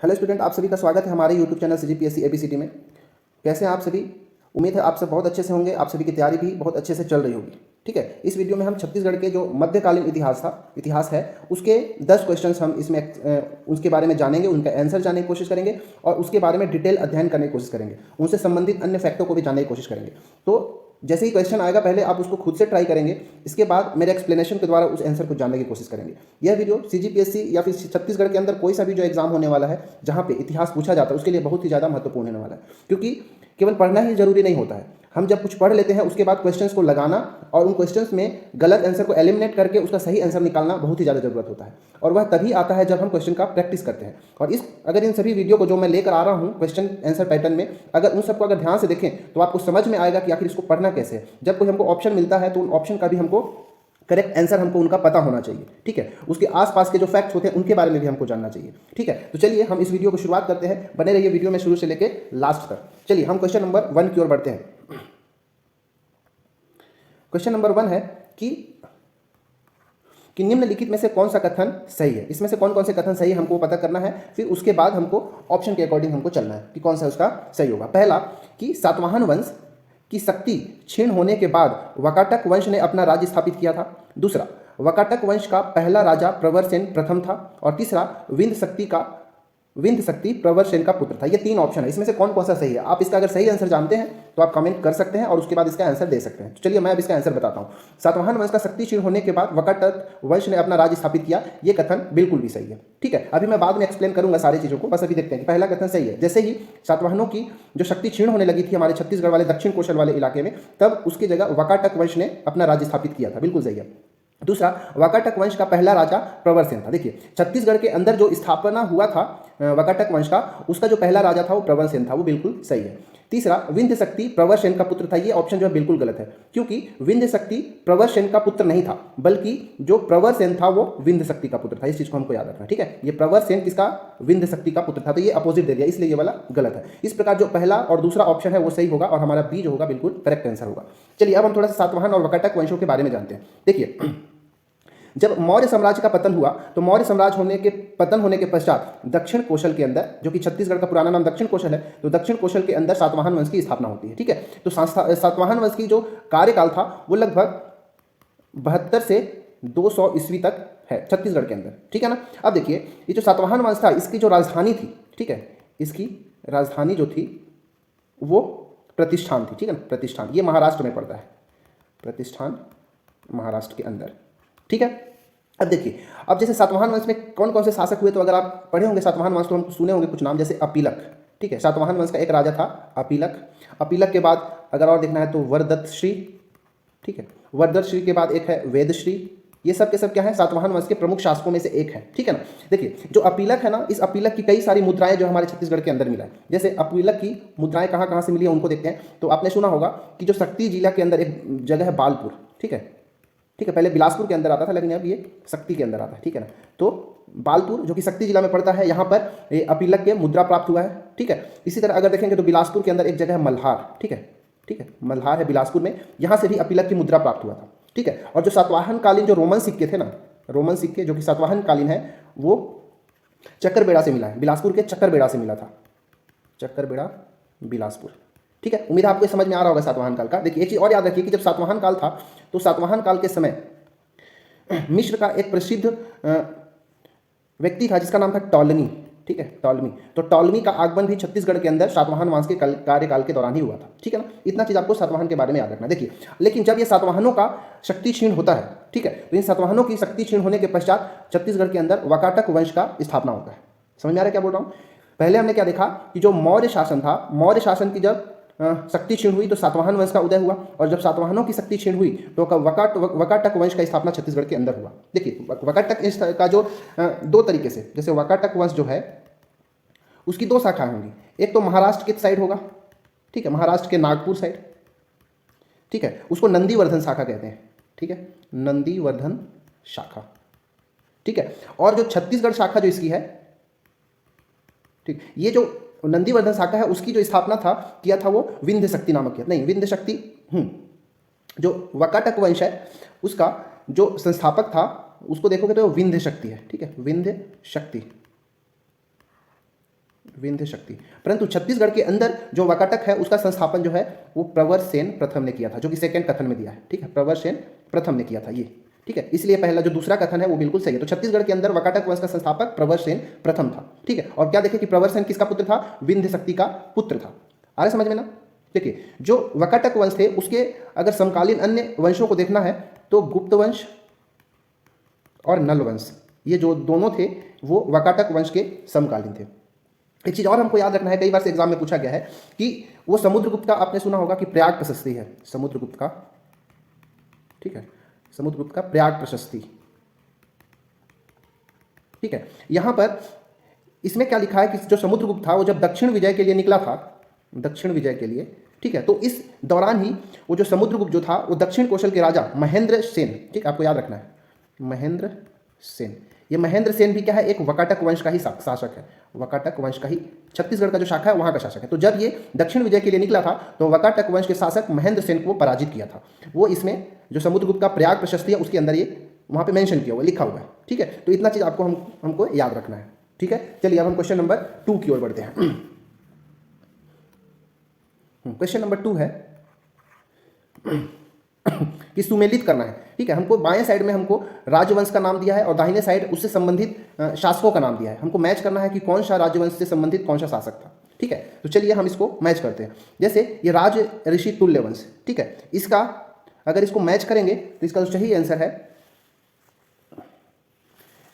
Hello student, आप सभी का स्वागत है हमारे यूट्यूब चैनल CGPSC ABCD में। कैसे हैं आप सभी? उम्मीद है आप सब बहुत अच्छे से होंगे। आप सभी की तैयारी भी बहुत अच्छे से चल रही होगी। ठीक है, इस वीडियो में हम छत्तीसगढ़ के जो मध्यकालीन इतिहास है उसके 10 क्वेश्चंस हम इसमें उसके बारे में जानेंगे, उनका आंसर जानने की कोशिश करेंगे और उसके बारे में डिटेल अध्ययन करने की कोशिश करेंगे, उनसे संबंधित अन्य फैक्टों को भी जानने की कोशिश करेंगे। तो जैसे ही क्वेश्चन आएगा पहले आप उसको खुद से ट्राई करेंगे, इसके बाद मेरे एक्सप्लेनेशन के द्वारा उस आंसर को जानने की कोशिश करेंगे। यह वीडियो CGPSC या फिर छत्तीसगढ़ के अंदर कोई सा भी जो एग्जाम होने वाला है जहाँ पे इतिहास पूछा जाता है उसके लिए बहुत ही ज़्यादा महत्वपूर्ण होने वाला है, क्योंकि केवल पढ़ना ही जरूरी नहीं होता है। हम जब कुछ पढ़ लेते हैं उसके बाद क्वेश्चंस को लगाना और उन क्वेश्चंस में गलत आंसर को एलिमिनेट करके उसका सही आंसर निकालना बहुत ही ज़्यादा जरूरत होता है, और वह तभी आता है जब हम क्वेश्चन का प्रैक्टिस करते हैं। और अगर इन सभी वीडियो को जो मैं लेकर आ रहा हूँ क्वेश्चन आंसर पैटर्न में, अगर उन सबको अगर ध्यान से देखें तो आपको समझ में आएगा कि आखिर इसको पढ़ना कैसे है। जब कोई हमको ऑप्शन मिलता है तो उन ऑप्शन का भी हमको करेक्ट आंसर हमको उनका पता होना चाहिए। ठीक है, उसके आसपास के जो फैक्ट्स होते हैं उनके बारे में भी हमको जानना चाहिए। ठीक है, तो चलिए हम इस वीडियो को शुरुआत करते हैं। बने रहिए वीडियो में शुरू से लेकर लास्ट तक। चलिए हम क्वेश्चन नंबर 1 की ओर बढ़ते हैं। क्वेश्चन नंबर 1 है कि निम्नलिखित में से कौन सा कथन सही है। इसमें से कौन कौन से कथन सही है हमको पता करना है, फिर उसके बाद हमको ऑप्शन के अकॉर्डिंग हमको चलना है कि कौन सा उसका सही होगा। पहला कि सातवाहन वंश की शक्ति क्षीण होने के बाद वाकाटक वंश ने अपना राज्य स्थापित किया था। दूसरा, वाकाटक वंश का पहला राजा प्रवरसेन प्रथम था। और तीसरा, विंध्य शक्ति प्रवरसेन का पुत्र था। ये 3 ऑप्शन है, इसमें से कौन कौन सा सही है। आप इसका अगर सही आंसर जानते हैं तो आप कमेंट कर सकते हैं और उसके बाद इसका आंसर दे सकते हैं। तो चलिए मैं अब इसका आंसर बताता हूँ। सातवाहन वंश का शक्ति क्षीण होने के बाद वाकाटक वंश ने अपना राज्य स्थापित किया, ये कथन बिल्कुल भी सही है। ठीक है, अभी मैं बाद में एक्सप्लेन करूंगा सारी चीज़ों को, बस अभी देखते हैं कि पहला कथन सही है। जैसे ही सातवाहनों की जो शक्ति क्षीण होने लगी थी हमारे छत्तीसगढ़ वाले दक्षिण कोशल वाले इलाके में, तब उसकी जगह वाकाटक वंश ने अपना राज्य स्थापित किया था, बिल्कुल सही है। दूसरा, वाकाटक वंश का पहला राजा प्रवरसेन था। देखिए छत्तीसगढ़ के अंदर जो स्थापना हुआ था वाकाटक वंश का, उसका जो पहला राजा था वो प्रवरसेन था, वो बिल्कुल सही है। तीसरा, विंध्य शक्ति प्रवरसेन का पुत्र था, ये ऑप्शन जो है बिल्कुल गलत है, क्योंकि विंध्य शक्ति प्रवरसेन का पुत्र नहीं था, बल्कि जो प्रवरसेन था वो विंध्य शक्ति का पुत्र था। इस चीज को हमको याद रखना। ठीक है, ये प्रवरसेन किसका, विंध्य शक्ति का पुत्र था, तो ये अपोजिट दे दिया, इसलिए ये वाला गलत है। इस प्रकार जो पहला और दूसरा ऑप्शन है वो सही होगा और हमारा बी जो होगा बिल्कुल करेक्ट आंसर होगा। चलिए अब हम थोड़ा सा सातवाहन और वाकाटक वंशों के बारे में जानते हैं। देखिए जब मौर्य साम्राज्य का पतन हुआ तो मौर्य साम्राज्य पतन होने के पश्चात दक्षिण कोशल के अंदर, जो कि छत्तीसगढ़ का पुराना नाम दक्षिण कोशल है, तो दक्षिण कोशल के अंदर सातवाहन वंश की स्थापना होती है। ठीक है, तो सातवाहन वंश की जो कार्यकाल था वो लगभग 72 से 200 ईस्वी तक है छत्तीसगढ़ के अंदर। ठीक है ना। अब देखिए ये जो सातवाहन वंश था इसकी जो राजधानी थी, ठीक है, इसकी राजधानी जो थी वो प्रतिष्ठान थी। ठीक है ना, प्रतिष्ठान, ये महाराष्ट्र में पड़ता है, प्रतिष्ठान महाराष्ट्र के अंदर। ठीक है, अब देखिए अब जैसे सातवाहन वंश में कौन कौन से शासक हुए, तो अगर आप पढ़े होंगे सातवाहन वंश तो हम सुने होंगे कुछ नाम, जैसे अपीलक। ठीक है, सातवाहन वंश का एक राजा था अपीलक। अपीलक के बाद अगर और देखना है तो वरदत्तश्री। ठीक है, वरदत्तश्री के बाद एक है वेदश्री। ये सब के सब क्या है, सातवाहन वंश के प्रमुख शासकों में से एक है। ठीक है ना। देखिए जो अपीलक है ना, इस अपीलक की कई सारी मुद्राएं जो हमारे छत्तीसगढ़ के अंदर मिला है। जैसे अपीलक की मुद्राएं कहाँ कहाँ से मिली है उनको देखते हैं। तो आपने सुना होगा कि जो शक्ति जिला के अंदर एक जगह है बालपुर। ठीक है, ठीक है, पहले बिलासपुर के अंदर आता था लेकिन अब ये शक्ति के अंदर आता है। ठीक है ना, तो बालपुर जो कि शक्ति जिला में पड़ता है, यहाँ पर ये अपीलक के मुद्रा प्राप्त हुआ है। ठीक है, इसी तरह अगर देखेंगे तो बिलासपुर के अंदर एक जगह है मल्हार। ठीक है, ठीक है, मल्हार है बिलासपुर में, यहाँ से भी अपीलक की मुद्रा प्राप्त हुआ था। ठीक है, और जो सातवाहन कालीन जो रोमन सिक्के थे ना, रोमन सिक्के जो कि सातवाहन कालीन है, वो चक्करबेड़ा से मिला है, बिलासपुर के चक्करबेड़ा से मिला था, चक्करबेड़ा बिलासपुर। ठीक है, उम्मीद है आपको समझ में आ रहा होगा सातवाहन काल का। देखिए एक चीज और याद रखिए कि जब सातवाहन काल था तो सातवाहन काल के समय मिस्र का एक प्रसिद्ध व्यक्ति था जिसका नाम था टॉलमी। ठीक है, टॉलमी, तो टॉलमी का आगमन भी छत्तीसगढ़ के अंदर सातवाहन वंश के कार्यकाल के दौरान ही हुआ था। ठीक है ना, इतना चीज आपको सातवाहन के बारे में याद रखना। देखिए लेकिन जब ये सातवाहनों का शक्ति क्षीण होता है, ठीक है, तो इन सातवाहनों की शक्ति क्षीण होने के पश्चात छत्तीसगढ़ के अंदर वाकाटक वंश का स्थापना होता है। समझ में आ रहा है क्या बोल रहा हूँ। पहले हमने क्या देखा कि जो मौर्य शासन था, मौर्य शासन की जब शक्ति क्षीण हुई तो सातवाहन वंश का उदय हुआ, और जब सातवाहनों की शक्ति क्षीण हुई तो वाकाटक वंश का स्थापना छत्तीसगढ़ के अंदर हुआ। देखिए वाकाटक का जो 2 तरीके से, जैसे वाकाटक वंश जो है उसकी 2 शाखाएं होंगी। एक तो महाराष्ट्र के साइड होगा, ठीक है, महाराष्ट्र के नागपुर साइड। ठीक है, उसको नंदीवर्धन शाखा कहते हैं। ठीक है, नंदीवर्धन शाखा। ठीक है, और जो छत्तीसगढ़ शाखा जो इसकी है, ठीक, ये जो नंदीवर्धन शाखा है उसकी जो स्थापना किया था वो विंध्य शक्ति नामक किया, नहीं विंध्य शक्ति, जो वाकाटक वंश है उसका जो संस्थापक था उसको देखोगे तो विंध्य शक्ति है। ठीक है, विंध्य शक्ति। विंध्य शक्ति। परंतु छत्तीसगढ़ के अंदर जो वाकाटक है उसका संस्थापन जो है वो प्रवर सेन प्रथम ने किया था, जो कि सेकंड कथन में दिया है। ठीक है, प्रवर सेन प्रथम ने किया था ये। ठीक है, इसलिए पहला जो दूसरा कथन है वो बिल्कुल सही है। तो छत्तीसगढ़ के अंदर वाकाटक वंश का संस्थापक प्रवर सेन प्रथम था। ठीक है, और क्या देखें कि प्रवर सेन किसका पुत्र था? विंध्य शक्ति का पुत्र था। आ रहा समझ में ना? देखिए, जो वाकाटक वंश थे उसके अगर समकालीन अन्य वंशों को देखना है तो गुप्त वंश और नल वंश, ये जो दोनों थे वो वाकाटक वंश के समकालीन थे। एक चीज़ और हमको याद रखना है, कई बार से एग्जाम में पूछा गया है कि वो समुद्रगुप्त का आपने सुना होगा कि प्रयाग प्रशस्ति है, समुद्रगुप्त का। ठीक है, समुद्रगुप्त का प्रयाग प्रशस्ति। ठीक है, यहां पर इसमें क्या लिखा है कि जो समुद्रगुप्त था वो जब दक्षिण विजय के लिए निकला था, दक्षिण विजय के लिए, ठीक है, तो इस दौरान ही वो जो समुद्रगुप्त जो था वो दक्षिण कौशल के राजा महेंद्र सेन, ठीक आपको याद रखना है, महेंद्र सेन, ये महेंद्र सेन भी क्या है? एक वाकाटक वंश का ही शासक है, वाकाटक वंश का ही, छत्तीसगढ़ का जो शाखा है वहां का शासक है। तो जब ये दक्षिण विजय के लिए निकला था तो वाकाटक वंश के शासक महेंद्र सेन को पराजित किया था। वो इसमें जो समुद्रगुप्त का प्रयाग प्रशस्ति है उसके अंदर ये वहां पे मेंशन किया हुआ, लिखा हुआ है। ठीक है, तो इतना चीज आपको हमको याद रखना है। ठीक है, चलिए अब हम क्वेश्चन नंबर 2 की ओर बढ़ते हैं। क्वेश्चन नंबर 2 है कि सुमेलित करना है। ठीक है, हमको बाएं साइड में हमको राजवंश का नाम दिया है और दाहिने साइड उससे संबंधित शासकों का नाम दिया है। हमको मैच करना है कि कौन सा राजवंश से संबंधित कौन सा शासक था। ठीक है, तो चलिए हम इसको मैच करते हैं। जैसे ये राज ऋषि तुल्य वंश, ठीक है, इसका अगर इसको मैच करेंगे तो इसका जो सही आंसर है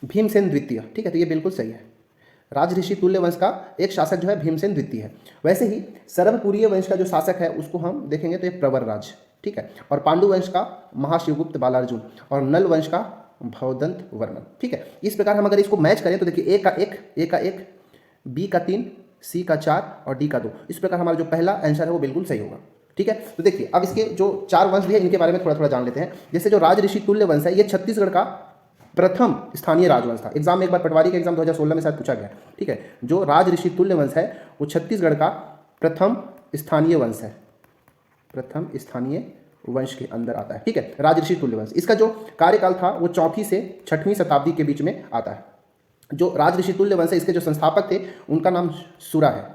भीमसेन द्वितीय। ठीक है, तो ये बिल्कुल सही है। राज ऋषि तुल्य वंश का एक शासक जो है भीमसेन द्वितीय है। वैसे ही सरभपुरीय वंश का जो शासक है उसको हम देखेंगे तो ये प्रवर राज। ठीक है, और पांडु वंश का महाशिवगुप्त बालार्जुन और नल वंश का भवदंत वर्मन। ठीक है, इस प्रकार हम अगर इसको मैच करें तो देखिए ए का एक, बी का 3, सी का 4 और डी का 2। इस प्रकार हमारा जो पहला आंसर है वो बिल्कुल सही होगा। ठीक है, तो देखिए अब इसके जो 4 वंश भी है इनके बारे में थोड़ा थोड़ा जान लेते हैं। जैसे जो राज ऋषि तुल्य वंश है ये छत्तीसगढ़ का प्रथम स्थानीय राजवंश था। एग्जाम में एक बार पटवारी का एग्जाम 2016 में शायद पूछा गया। ठीक है, जो राज ऋषि तुल्य वंश है वो छत्तीसगढ़ का प्रथम स्थानीय वंश है, प्रथम स्थानीय वंश के अंदर आता है। ठीक है, राज ऋषि तुल्य वंश, इसका जो कार्यकाल था वो 4वीं से 6वीं शताब्दी के बीच में आता है। जो राज ऋषि तुल्य वंश है इसके जो संस्थापक थे उनका नाम शुरा है,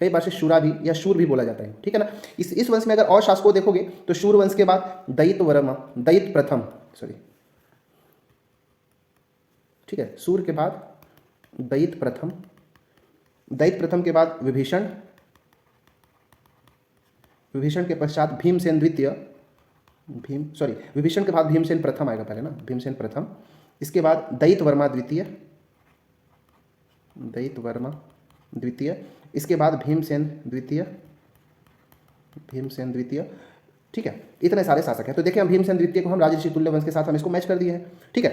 कई बार से शुरा भी या शूर भी बोला जाता है। ठीक है ना, इस वंश में अगर और शासकों देखोगे तो शूर वंश के बाद दैत वर्मा, दैत प्रथम, सॉरी, ठीक है, सूर्य के बाद दैत प्रथम, दैत प्रथम के बाद विभीषण, विभीषण के पश्चात भीमसेन द्वितीय, विभीषण के बाद भीमसेन प्रथम आएगा पहले ना, भीमसेन प्रथम, इसके बाद दैत वर्मा द्वितीय, दैत वर्मा द्वितीय, इसके बाद भीमसेन द्वितीय, भीमसेन द्वितीय। ठीक है, इतने सारे शासक हैं। तो देखिए हम भीमसेन द्वितीय को हम राज ऋषि तुल्य वंश के साथ हम इसको मैच कर दिए हैं। ठीक है,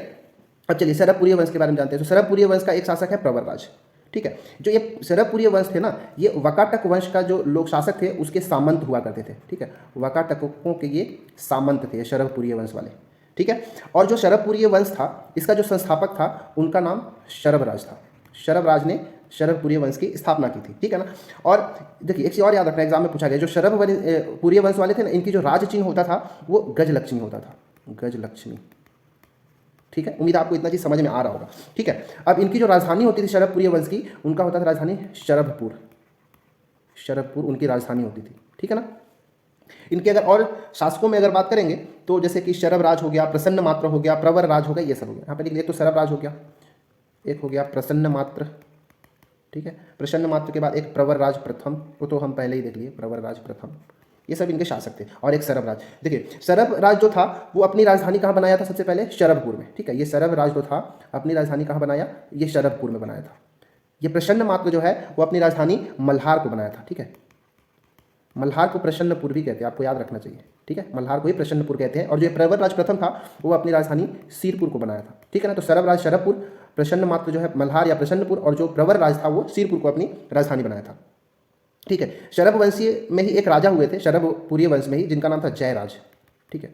अब चलिए सरभपुरीय वंश के बारे में जानते हैं। तो सरभपुरीय वंश का एक शासक है प्रवरराज। ठीक है, जो ये सरभपुरीय वंश थे ना, ये वाकाटक वंश का जो लोग शासक थे उसके सामंत हुआ करते थे। ठीक है, वाकाटकों के ये सामंत थे सरभपुरीय वंश वाले। ठीक है, और जो सरभपुरीय वंश था इसका जो संस्थापक था उनका नाम शरभराज था। शरभराज ने शरभपुरीय वंश की स्थापना की थी। ठीक है ना, और देखिए एक चीज़ और याद रखना, एग्जाम में पूछा गया, जो शरभपुरीय वंश वाले थे ना इनकी जो राज चिन्ह होता था वो गजलक्ष्मी होता था, गजलक्ष्मी। ठीक है, उम्मीद आपको इतना चीज समझ में आ रहा होगा। ठीक है, अब इनकी जो राजधानी होती थी शरभपुरीय वंश की, उनका होता था राजधानी शरभपुर, शरभपुर उनकी राजधानी होती थी। ठीक है ना, इनके अगर और शासकों में अगर बात करेंगे तो जैसे कि शरभराज हो गया, प्रसन्न मात्र हो गया, प्रवर राज हो गया, ये सब हो गया। यहाँ पे लिख लिया, तो शरभराज हो गया, एक हो गया प्रसन्न मात्र। ठीक है, प्रसन्न मात्र के बाद एक प्रवर राज प्रथम, वो तो हम पहले ही देख लिए, प्रवर राज प्रथम, ये सब इनके शासक थे। और एक सरभराज, देखिए सरभराज जो था वो अपनी राजधानी कहाँ बनाया था? सबसे पहले शरभपुर में। ठीक है, ये सरभराज जो था अपनी राजधानी कहाँ बनाया? ये शरभपुर में बनाया था। ये प्रसन्न मात्र जो है वो अपनी राजधानी मल्हार को बनाया था। ठीक है, मल्हार को प्रसन्नपुर भी कहते हैं, आपको याद रखना चाहिए। ठीक है, मल्हार को ही प्रसन्नपुर कहते हैं। और जो प्रवरराज प्रथम था वो अपनी राजधानी सिरपुर को बनाया था। ठीक है ना, तो सरभराज शरभपुर, प्रसन्न मात्र जो है मल्हार या प्रसन्नपुर, और जो प्रवरराज था वो सिरपुर को अपनी राजधानी बनाया था। ठीक है, शरभ वंशीय में ही एक राजा हुए थे शरभपुरीय वंश में ही, जिनका नाम था जयराज। ठीक है,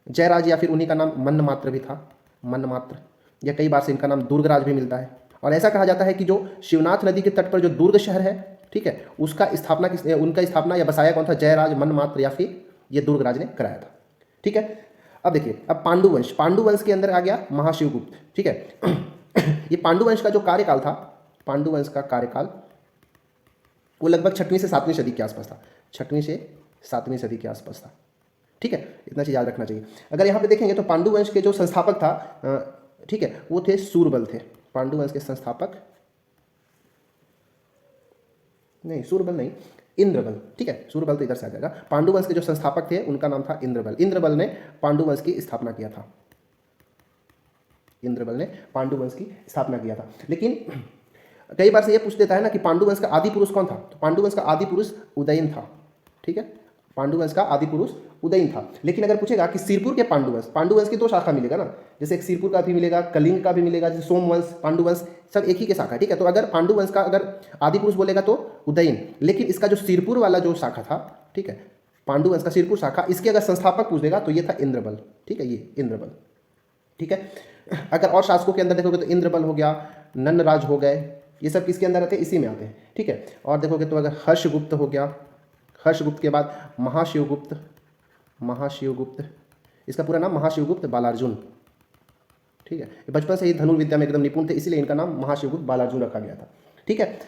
जयराज या फिर उन्हीं का नाम मन्नमात्र भी था, मन्नमात्र, या कई बार से इनका नाम दुर्गराज भी मिलता है। और ऐसा कहा जाता है कि जो शिवनाथ नदी के तट पर जो दुर्ग शहर है, ठीक है, उसका स्थापना उनका स्थापना या बसाया कौन था? जयराज, मन्नमात्र या फिर ये दुर्गराज ने कराया था। ठीक है, अब देखिए अब पांडुवंश, पांडुवंश के अंदर आ गया महाशिवगुप्त। ठीक है, ये पांडुवंश का जो कार्यकाल था, पांडुवंश का कार्यकाल वो लगभग 6वीं से 7वीं सदी के आसपास था, 6वीं से 7वीं सदी के आसपास था। ठीक है, इतना चीज़ याद रखना चाहिए। अगर यहाँ पे देखेंगे तो पांडु वंश के जो संस्थापक था, ठीक है, वो थे सूरबल थे। पांडु वंश के संस्थापक, नहीं सूरबल नहीं, इंद्रबल। ठीक है, सूरबल तो इधर से आ जाएगा। पांडु वंश के जो संस्थापक थे उनका नाम था इंद्रबल। इंद्रबल ने पांडु वंश की स्थापना किया था। इंद्रबल ने पांडु वंश की स्थापना किया था। लेकिन कई बार से ये पूछ देता है ना कि पांडु वंश का आदि पुरुष कौन था, तो पांडु वंश का आदि पुरुष उदयन था। ठीक है, पांडु वंश का आदि पुरुष उदयन था। लेकिन अगर पूछेगा कि सिरपुर के पांडु वंश की दो शाखा मिलेगा ना, जैसे एक सिरपुर का भी मिलेगा, कलिंग का भी मिलेगा, जैसे सोमवंश, पांडु वंश सब एक ही के शाखा। ठीक है, तो अगर पांडु वंश का अगर आदि पुरुष बोलेगा तो उदयन, लेकिन इसका जो सिरपुर वाला जो शाखा था, ठीक है, पांडु वंश का सिरपुर शाखा, इसके अगर संस्थापक पूछ देगा तो ये था इंद्रबल। ठीक है, ये इंद्रबल। ठीक है, अगर और शासकों के अंदर देखोगे तो इंद्रबल हो गया, नन्नराज हो गए, ये सब किसके अंदर आते हैं, इसी में आते हैं। ठीक है, और देखोगे तो अगर हर्षगुप्त हो गया, हर्षगुप्त के बाद महाशिवगुप्त, महाशिवगुप्त, इसका पूरा नाम महाशिवगुप्त बालार्जुन। ठीक है, बचपन से ही धनुर्विद्या में एकदम निपुण थे, इसीलिए इनका नाम महाशिवगुप्त बालार्जुन रखा गया था। ठीक है,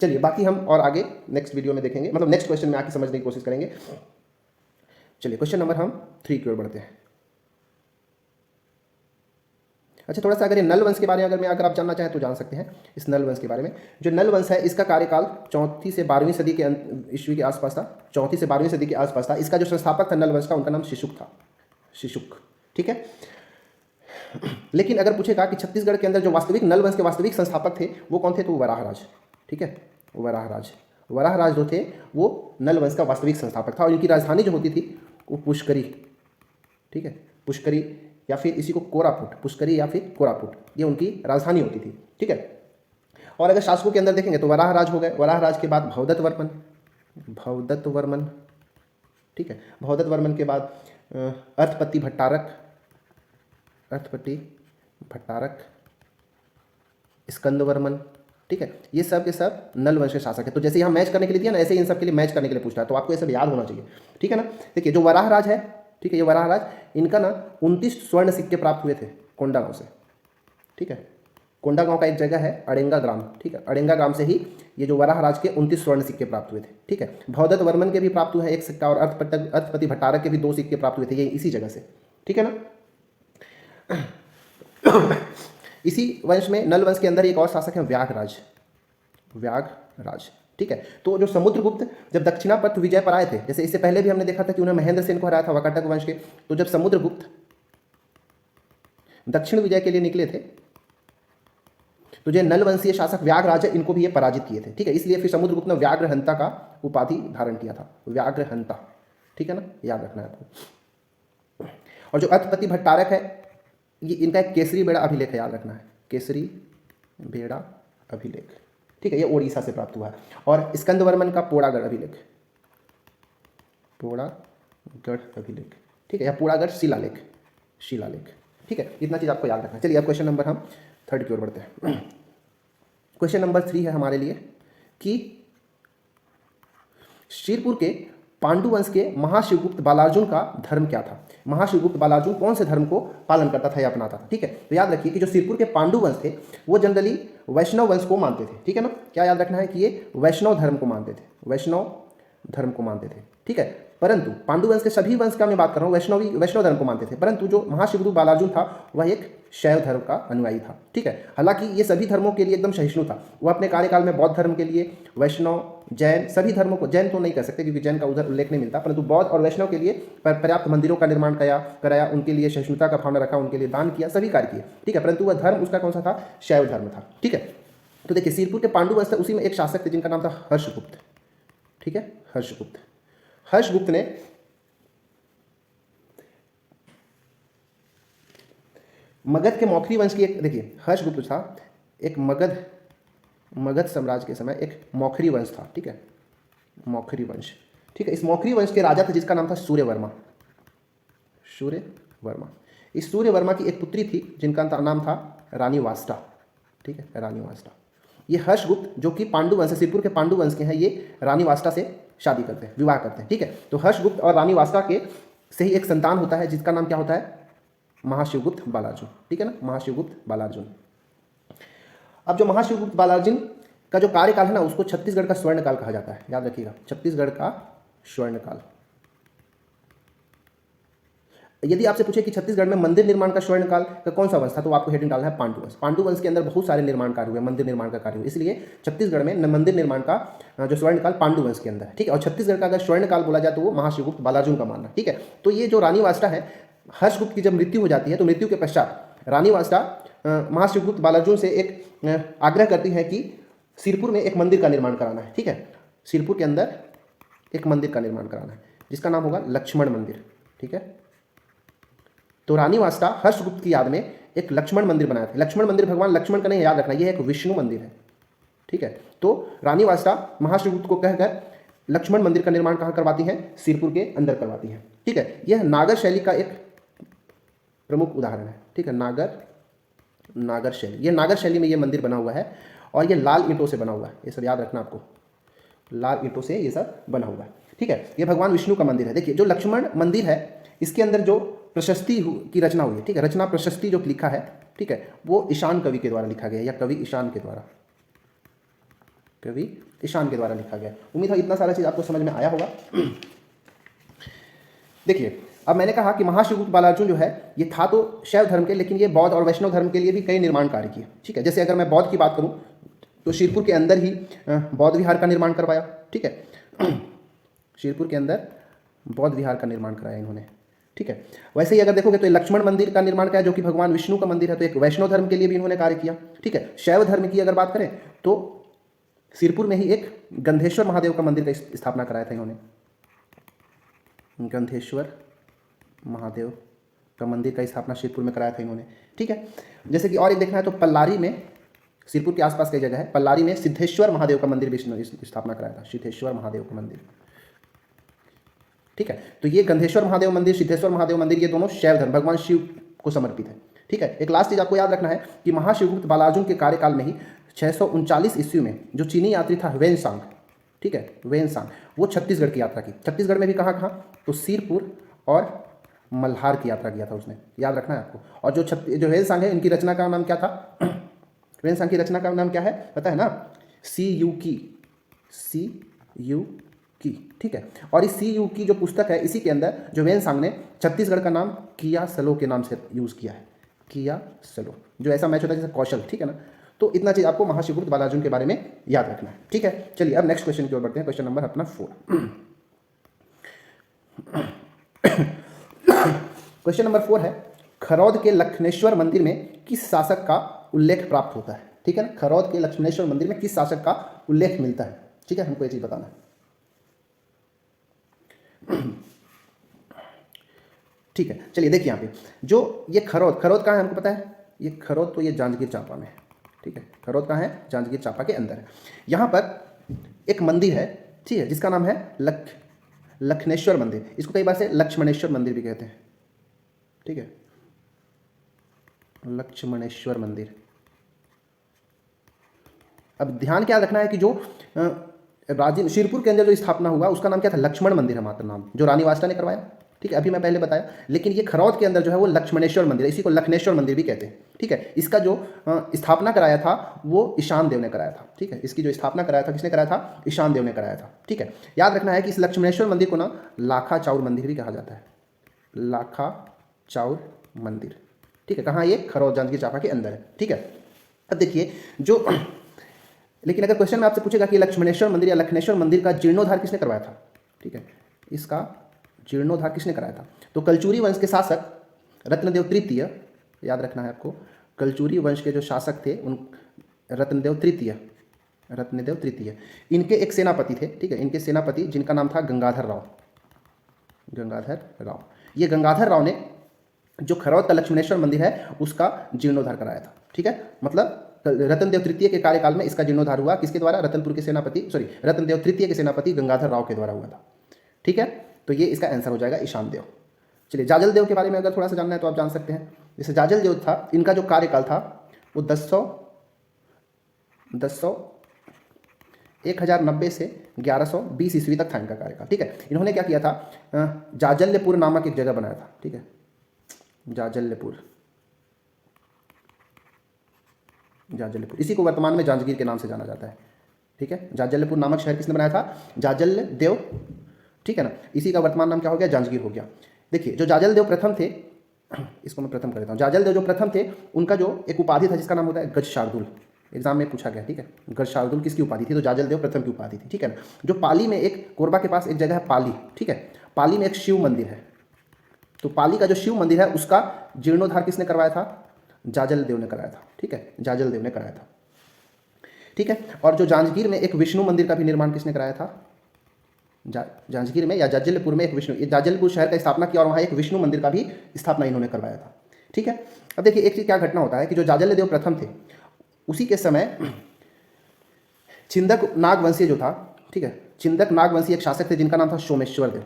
चलिए बाकी हम और आगे नेक्स्ट वीडियो में देखेंगे, मतलब नेक्स्ट क्वेश्चन में आके समझने की कोशिश करेंगे। चलिए क्वेश्चन नंबर हम 3 की ओर बढ़ते हैं। अच्छा, थोड़ा सा अगर ये नल वंश के बारे में अगर आप जानना चाहें तो जान सकते हैं इस नल वंश के बारे में। जो नल वंश है इसका कार्यकाल 4वीं से 12वीं सदी के ईस्वी के आसपास था, 4वीं से 12वीं सदी के आसपास था। इसका जो संस्थापक था नल वंश का, उनका नाम शिशुक था, शिशुक। ठीक है, लेकिन अगर पूछेगा कि छत्तीसगढ़ के अंदर जो वास्तविक नल वंश के वास्तविक संस्थापक थे वो कौन थे, तो वराहराज। ठीक है, वराहराज, वराहराज जो थे वो नल वंश का वास्तविक संस्थापक था, और इनकी राजधानी जो होती थी वो पुष्करी। ठीक है, पुष्करी या फिर इसी को कोरापुट, पुष्करी या फिर कोरापुट, ये उनकी राजधानी होती थी। ठीक है, और अगर शासकों के अंदर देखेंगे तो वराहराज हो गए, वराहराज के बाद भवदत्त वर्मन, भवदत्त वर्मन। ठीक है, भवदत्त वर्मन के बाद अर्थपति भट्टारक, अर्थपति भट्टारक, स्कंद वर्मन। ठीक है, ये सब के सब नल वंश के शासक है। तो जैसे यहाँ मैच करने के लिए दिया ना, ऐसे ही इन सब के लिए मैच करने के लिए पूछता है, तो आपको ये सब याद होना चाहिए। ठीक है ना, देखिए जो वराहराज है, ठीक है, ये वराहराज, इनका ना 29 स्वर्ण सिक्के प्राप्त हुए थे कोंडागांव से। ठीक है, कोंडागांव का एक जगह है अड़ेंगा ग्राम। ठीक है, अड़ेंगा ग्राम से ही ये जो वराहराज के 29 स्वर्ण सिक्के प्राप्त हुए थे। ठीक है, भवदत्त वर्मन के भी प्राप्त हुआ है एक सिक्का, और अर्थपति भट्टारक के भी 2 सिक्के प्राप्त हुए थे, ये इसी जगह से। ठीक है ना, इसी वंश में, नल वंश के अंदर एक और शासक है व्याघराज, व्याघराज। ठीक है, तो जो समुद्रगुप्त जब दक्षिणापथ विजय पर आए थे, जैसे इससे पहले भी हमने देखा था कि उन्होंने महेंद्र सेन को हराया था वाकाटक वंश के, तो जब समुद्रगुप्त दक्षिण विजय के लिए निकले थे तो जो नल वंशीय शासक व्याघराज है इनको भी ये पराजित किए थे। ठीक है, इसलिए फिर समुद्रगुप्त ने व्याघ्रहंता का उपाधि धारण किया था, व्याघ्रहंता। ठीक है ना, याद रखना है आपको। और जो अर्थपति भट्टारक है, ये इनका एक केसरी बेड़ा अभिलेख है, याद रखना है, केसरी बेड़ा अभिलेख। ठीक है, ये ओडिशा से प्राप्त हुआ है। और स्कंद वर्मन का पोड़ागढ़ अभिलेख, पोड़ागढ़ अभिलेख। ठीक है, या पोड़ागढ़ शिलालेख, शिलालेख। ठीक है, इतना चीज़ आपको याद रखना है। चलिए अब क्वेश्चन नंबर हम 3 की ओर बढ़ते हैं। क्वेश्चन नंबर 3 है हमारे लिए कि शिरपुर के पांडु वंश के महाशिवगुप्त बालार्जुन का धर्म क्या था। महाशिवगुप्त बालार्जुन कौन से धर्म को पालन करता था या अपनाता था। ठीक है, तो याद रखिए कि जो शिरपुर के पांडु वंश थे वो जनरली वैष्णव वंश को मानते थे। ठीक है ना, क्या याद रखना है कि ये वैष्णव धर्म को मानते थे, वैष्णव धर्म को मानते थे। ठीक है, परंतु पांडु वंश के सभी वंश का मैं बात कर रहा हूँ, वैष्णव धर्म को मानते थे, परंतु जो महाशिवगुप्त बालार्जुन था वह एक शैव धर्म का अनुयायी था। ठीक है, हालांकि ये सभी धर्मों के लिए एकदम सहिष्णु था। वह अपने कार्यकाल में बौद्ध धर्म के लिए, वैष्णव, जैन, सभी धर्मों को, जैन तो नहीं कह सकते क्योंकि जैन का उधर उल्लेख नहीं मिलता, परंतु बौद्ध और वैष्णव के लिए पर्याप्त मंदिरों का निर्माण कराया, उनके लिए सहिष्णुता का भावना रखा, उनके लिए दान किया, सभी कार्य किए। ठीक है, परंतु वह धर्म उसका कौन सा था, शैव धर्म था। ठीक है, तो देखिए शिरपुर के पांडु वंश उसी में एक शासक थे जिनका नाम था हर्षगुप्त। ठीक है, हर्षगुप्त। हर्षगुप्त ने मगध के मौखरी वंश की एक, देखिए हर्षगुप्त था एक मगध साम्राज्य के समय एक मौखरी वंश था। ठीक है, मौखरी वंश। ठीक है, इस मौखरी वंश के राजा थे जिसका नाम था सूर्यवर्मा, सूर्यवर्मा। इस सूर्यवर्मा की एक पुत्री थी जिनका नाम था रानी वास्टा। ठीक है, रानी वास्टा। ये हर्षगुप्त जो कि पांडु वंश, शिरपुर के पांडु वंश के हैं, ये रानी वास्टा से शादी करते हैं, विवाह करते हैं। ठीक है, तो हर्षगुप्त और रानी वास्टा के से ही एक संतान होता है जिसका नाम क्या होता है, महाशिवगुप्त बालार्जुन। ठीक है ना, महाशिवगुप्त बालार्जुन। अब जो महाशिवगुप्त बालार्जुन का जो कार्यकाल है ना उसको छत्तीसगढ़ का स्वर्णकाल कहा जाता है, याद रखिएगा, छत्तीसगढ़ का स्वर्णकाल। यदि आपसे पूछे कि छत्तीसगढ़ में मंदिर निर्माण का स्वर्णकाल का कौन सा वंश था, तो आपको हेडिंग डालना है पांडु वंश। पांडु वंश के अंदर बहुत सारे निर्माण कार्य हुए, मंदिर निर्माण का कार्य हुआ, इसलिए छत्तीसगढ़ में मंदिर निर्माण का जो स्वर्णकाल पांडु वंश के अंदर है, ठीक है। और छत्तीसगढ़ का अगर स्वर्णकाल बोला जाए तो वो महाशिवगुप्त बालार्जुन का मानना, ठीक है। तो ये जो रानी वास्टा है, हर्षगुप्त की जब मृत्यु हो जाती है तो मृत्यु के पश्चात रानी वास्टा महाशिवगुप्त बालार्जुन से एक आग्रह करती है कि सिरपुर में एक मंदिर का निर्माण कराना है, ठीक है। सिरपुर के अंदर एक मंदिर का निर्माण कराना है जिसका नाम होगा लक्ष्मण मंदिर, ठीक है। तो रानी वास्ता हर्षगुप्त की याद में एक लक्ष्मण मंदिर बनाया था। लक्ष्मण मंदिर भगवान लक्ष्मण का नहीं, याद रखना, यह एक विष्णु मंदिर है, ठीक है। तो रानी वास्ता महाशिवगुप्त को कहकर लक्ष्मण मंदिर का निर्माण कहाँ करवाती हैं? सिरपुर के अंदर करवाती हैं, ठीक है। यह नागर शैली का एक प्रमुख उदाहरण है, ठीक है। नागर शैली, ये नागर शैली में ये मंदिर बना हुआ है और ये लाल ईंटों से बना हुआ है, ये सब याद रखना आपको, लाल ईंटों से ये सब बना हुआ है, ठीक है। ये भगवान विष्णु का मंदिर है। देखिए जो लक्ष्मण मंदिर है इसके अंदर जो प्रशस्ति की रचना हुई है, ठीक है, रचना प्रशस्ति जो लिखा है, ठीक है, वो ईशान कवि के द्वारा लिखा गया, या कवि ईशान के द्वारा लिखा गया। उम्मीद है इतना सारा चीज़ आपको समझ में आया होगा। देखिए अब मैंने कहा कि महाशिवगुप्त बालार्जुन जो है ये था तो शैव धर्म के, लेकिन ये बौद्ध और वैष्णव धर्म के लिए भी कई निर्माण कार्य किए, ठीक है। जैसे अगर मैं बौद्ध की बात करूं तो शिरपुर के अंदर ही बौद्ध विहार का निर्माण करवाया, ठीक है। शिरपुर के अंदर बौद्ध विहार का निर्माण कराया इन्होंने, ठीक है। वैसे ही अगर देखोगे तो लक्ष्मण मंदिर का निर्माण किया जो कि भगवान विष्णु का मंदिर है, तो एक वैष्णव धर्म के लिए भी इन्होंने कार्य किया, ठीक है। शैव धर्म की अगर बात करें तो सिरपुर में ही एक गंधेश्वर महादेव का मंदिर का स्थापना कराया था इन्होंने, गंधेश्वर महादेव का मंदिर का स्थापना सिरपुर में कराया था इन्होंने, ठीक है। जैसे कि और एक देखना है तो पल्लारी में, सिरपुर के आसपास कई जगह है, पल्लारी में सिद्धेश्वर महादेव का मंदिर भी स्थापना कराया था, सिद्धेश्वर महादेव का मंदिर, ठीक है। तो ये गंधेश्वर महादेव मंदिर, सिद्धेश्वर महादेव मंदिर, ये दोनों शैव धर्म भगवान शिव को समर्पित है, ठीक है। एक लास्ट चीज आपको याद रखना है कि महाशिवगुप्त बालार्जुन के कार्यकाल में ही 639 ईस्वी में जो चीनी यात्री था वेनसांग, ठीक है, वेनसांग, वो छत्तीसगढ़ की यात्रा की। छत्तीसगढ़ में भी कहाँ कहाँ? तो सिरपुर और मल्हार की यात्रा किया था उसने, याद रखना है आपको। और जो वेनसांग है इनकी रचना का नाम क्या था? वेनसांग की रचना का नाम क्या है पता है ना? CU की, ठीक है। और इस CU की जो पुस्तक है इसी के अंदर जो वेनसांग ने छत्तीसगढ़ का नाम किया सलो के नाम से यूज़ किया है, किया सलो, जो ऐसा मैच होता है जैसे कौशल, ठीक है ना। तो इतना चीज़ आपको महाशिवगुप्त बालार्जुन के बारे में याद रखना है, ठीक है। चलिए अब नेक्स्ट क्वेश्चन की ओर बढ़ते हैं, क्वेश्चन नंबर अपना 4। क्वेश्चन नंबर 4 है, खरौद के लखनेश्वर मंदिर में किस शासक का उल्लेख प्राप्त होता है, ठीक है ना। खरौद के लक्ष्मणेश्वर मंदिर में किस शासक का उल्लेख मिलता है, ठीक है, हमको ये चीज़ बताना है। ठीक है, चलिए देखिए यहाँ पे जो ये खरौद कहाँ है हमको पता है? ये खरौद तो ये जांजगीर चांपा में है, ठीक है। खरौद कहाँ है? जांजगीर चांपा के अंदर है। यहाँ पर एक मंदिर है, ठीक है, जिसका नाम है लखनेश्वर मंदिर। इसको कई बार से लक्ष्मणेश्वर मंदिर भी कहते हैं, ठीक है, लक्ष्मणेश्वर मंदिर। अब ध्यान क्या रखना है कि जो शिरपुर के अंदर जो स्थापना हुआ उसका नाम क्या था? लक्ष्मण मंदिर है मात्र नाम, जो रानी वास्ता ने करवाया, ठीक है, अभी मैं पहले बताया। लेकिन ये खरौद के अंदर जो है वो लक्ष्मणेश्वर मंदिर है, इसी को लखनेश्वर मंदिर भी कहते हैं, ठीक है। इसका जो स्थापना कराया था वो ईशान देव ने कराया था, ठीक है। इसकी जो स्थापना कराया था किसने कराया था? ईशान देव ने कराया था, ठीक है। याद रखना है कि इस लक्ष्मणेश्वर मंदिर को ना लाखा चाउर मंदिर भी कहा जाता है, लाखा चाउर मंदिर, ठीक है। कहाँ? ये खरौद जांजगीर चांपा के अंदर है, ठीक है। अब देखिए जो लेकिन अगर क्वेश्चन में आपसे पूछेगा कि लक्ष्मणेश्वर मंदिर या लखनेश्वर मंदिर का जीर्णोद्धार किसने करवाया था, ठीक है, इसका जीर्णोद्धार किसने कराया था? तो कलचुरी वंश के शासक रत्नदेव तृतीय, याद रखना है आपको, कलचुरी वंश के जो शासक थे उन रत्नदेव तृतीय, इनके एक सेनापति थे, ठीक है। इनके सेनापति जिनका नाम था गंगाधर राव। ये गंगाधर राव ने जो खरौद का लक्ष्मणेश्वर मंदिर है उसका जीर्णोद्धार कराया था, ठीक है। मतलब रत्नदेव तृतीय के कार्यकाल में इसका जीर्णोद्धार हुआ, किसके द्वारा? रत्नदेव तृतीय के सेनापति गंगाधर राव के द्वारा हुआ था, ठीक है। तो ये इसका आंसर हो जाएगा ईशान देव। चलिए जाजल देव के बारे में अगर थोड़ा सा जानना है तो आप जान सकते हैं। जैसे जाजल देव था, इनका जो कार्यकाल था वो 1090 से 1120 ईस्वी तक था इनका कार्यकाल, ठीक है। इन्होंने क्या किया था? जाजल्यपुर नामक एक जगह बनाया था, ठीक है, जाजल्यपुर, इसी को वर्तमान में जांजगीर के नाम से जाना जाता है, ठीक है, जाज्जल्यपुर नामक शहर किसने बनाया था? जाज्जल्य देव, ठीक है ना। इसी का वर्तमान नाम क्या हो गया? जांजगीर हो गया। देखिए जो जाज्जल देव प्रथम थे, इसको मैं प्रथम कर देता हूँ। जाज्जल देव जो प्रथम थे, उनका जो एक उपाधि था जिसका नाम होता है गज शार्दुल, एग्जाम में पूछा गया, ठीक है। गज शार्दुल किसकी उपाधि थी? तो जाज्जल देव प्रथम की उपाधि थी, ठीक है ना। जो पाली में एक, कोरबा के पास एक जगह है पाली, ठीक है, पाली में एक शिव मंदिर है, तो पाली का जो शिव मंदिर है उसका जीर्णोद्धार किसने करवाया था? जाज्जल देव ने कराया था, ठीक है, जाज्जल देव ने कराया था, ठीक है। और जो जांजगीर में एक विष्णु मंदिर का भी निर्माण किसने कराया था? जांजगीर में या जाज्जल्यपुर में एक विष्णु, ये जाज्जलपुर शहर का स्थापना किया और वहाँ एक विष्णु मंदिर का भी स्थापना इन्होंने करवाया था, ठीक है। अब देखिए एक चीज़ क्या घटना होता है कि जो जाज्जल्य देव प्रथम थे उसी के समय छिंदक नागवंशीय जो था, ठीक है, छिंदक नागवंशी एक शासक थे जिनका नाम था सोमेश्वर देव,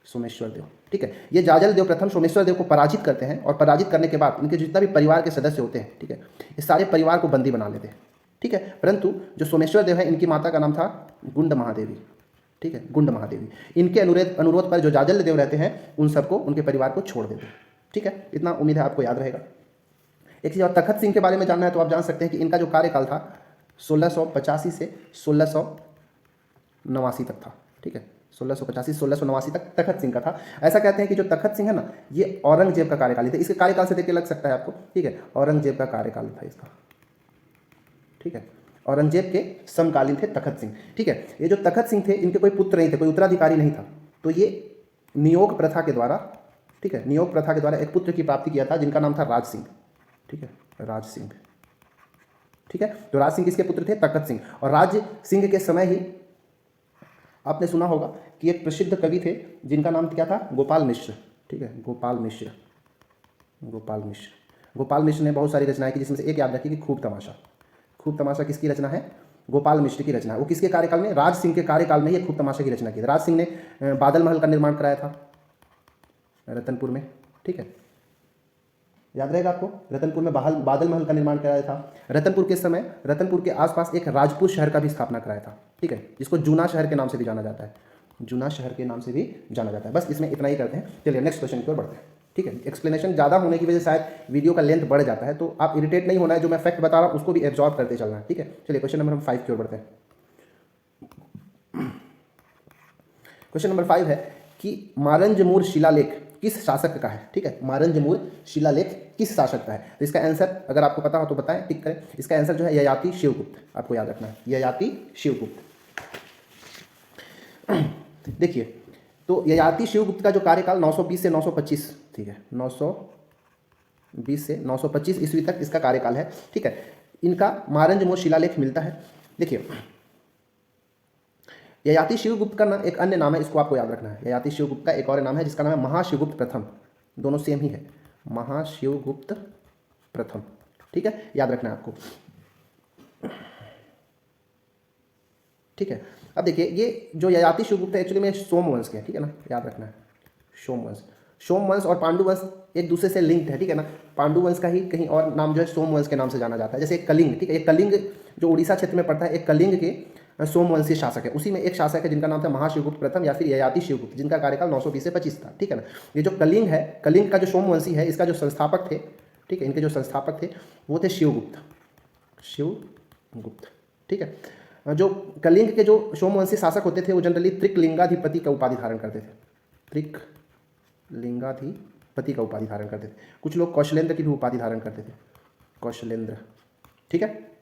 सोमेश्वर देव, ठीक है। ये जाज्जल देव प्रथम सोमेश्वर देव को पराजित करते हैं और पराजित करने के बाद इनके जितना भी परिवार के सदस्य होते हैं, ठीक है, इस सारे परिवार को बंदी बना लेते हैं, ठीक है। परंतु जो सोमेश्वर देव है इनकी माता का नाम था गुंड महादेवी, ठीक है, गुंड महादेवी। इनके अनुरोध पर जो जाज्जल्य देव रहते हैं उन सबको, उनके परिवार को छोड़ देते हैं, ठीक है। इतना उम्मीद है आपको याद रहेगा। एक चीज़ और, तखत सिंह के बारे में जानना है तो आप जान सकते हैं कि इनका जो कार्यकाल था 1685 से 1689 तक था, ठीक है, 1685-1689 तक तखत सिंह का था। ऐसा कहते हैं कि जो तखत सिंह है ना, ये औरंगजेब का कार्यकाल थे। इसके कार्यकाल से देख के लग सकता है आपको, ठीक है, औरंगजेब का कार्यकाल था इसका, ठीक है, औरंगजेब के समकालीन थे तखत सिंह, ठीक है। ये जो तखत सिंह थे इनके कोई पुत्र नहीं थे, कोई उत्तराधिकारी नहीं था, तो ये नियोग प्रथा के द्वारा, ठीक है, नियोग प्रथा के द्वारा एक पुत्र की प्राप्ति किया था जिनका नाम था राज सिंह, ठीक है, राज सिंह, ठीक है। तो राज सिंह किसके पुत्र थे? तखत सिंह। और राज सिंह के समय ही आपने सुना होगा कि एक प्रसिद्ध कवि थे जिनका नाम क्या था? गोपाल मिश्र, ठीक है, गोपाल मिश्र, गोपाल मिश्र। गोपाल मिश्र ने बहुत सारी रचनाएं की, जिसमें से एक याद रखिए कि खूब तमाशा। खूब तमाशा किसकी रचना है? गोपाल मिश्र की रचना है। वो किसके कार्यकाल में? राज सिंह के कार्यकाल में ही खूब तमाशा की रचना की। राज सिंह ने बादल महल का निर्माण कराया था रतनपुर में, ठीक है, याद रहेगा आपको। रतनपुर में बादल महल का निर्माण कराया था। रतनपुर के समय रतनपुर के आसपास एक राजपूत शहर का भी स्थापना कराया था, ठीक है, जिसको जूना शहर के नाम से भी जाना जाता है, जूना शहर के नाम से भी जाना जाता है। बस इसमें इतना ही करते हैं। चलिए नेक्स्ट क्वेश्चन की ओर बढ़ते हैं, ठीक है। एक्सप्लेनेशन ज़्यादा होने की वजह से शायद वीडियो का लेंथ बढ़ जाता है, तो आप इरिटेट नहीं होना है, जो मैं फैक्ट बता रहा हूँ उसको भी एब्जॉर्ब करते चलना है, ठीक है। चलिए क्वेश्चन नंबर 5 की ओर बढ़ते हैं। क्वेश्चन नंबर 5 है कि मारंजमूर शिलालेख किस शासक का है, ठीक है। मारंजमूर शिलालेख किस शासक का है? तो इसका आंसर अगर आपको पता हो तो बताएं, टिक करें। इसका आंसर जो है ययाति शिवगुप्त, आपको याद रखना है, ययाति शिवगुप्त। देखिए तो ययाति शिवगुप्त का जो कार्यकाल 920 से 925, ठीक है, 920 से 925 ईस्वी तक इसका कार्यकाल है, ठीक है। इनका मारंजमूर शिलालेख मिलता है। देखिए ययाति शिवगुप्त का ना एक अन्य नाम है, इसको आपको याद रखना है। ययाति शिवगुप्त का एक और नाम है जिसका नाम है महाशिवगुप्त प्रथम, दोनों सेम ही है, महाशिवगुप्त प्रथम, ठीक है, याद रखना है आपको, ठीक है। अब देखिए ये जो ययाति शिवगुप्त है एक्चुअली में सोमवंश के, ठीक है ना, याद रखना है। सोमवंश, सोमवंश और पांडुवंश एक दूसरे से लिंक्ड है, ठीक है ना। पांडुवंश का ही कहीं और नाम जो है सोमवंश के नाम से जाना जाता है। जैसे एक कलिंग, ठीक है, ये कलिंग जो उड़ीसा क्षेत्र में पड़ता है, एक कलिंग के सोमवंशीय शासक है, उसी में एक शासक है जिनका नाम था महाशिवगुप्त प्रथम या फिर ययाति शिवगुप्त, जिनका कार्यकाल 920 से 25 था, ठीक है ना। ये जो कलिंग है, कलिंग का जो सोमवंशी है, इसका जो संस्थापक थे, ठीक है, इनके जो संस्थापक थे वो थे शिवगुप्त, शिवगुप्त, ठीक है। जो कलिंग के जो सोमवंशी शासक होते थे वो जनरली त्रिकलिंगाधिपति का उपाधि धारण करते थे, त्रिकलिंगाधिपति का उपाधि धारण करते थे। कुछ लोग कौशलेंद्र की भी उपाधि धारण करते थे, कौशलेंद्र, ठीक है।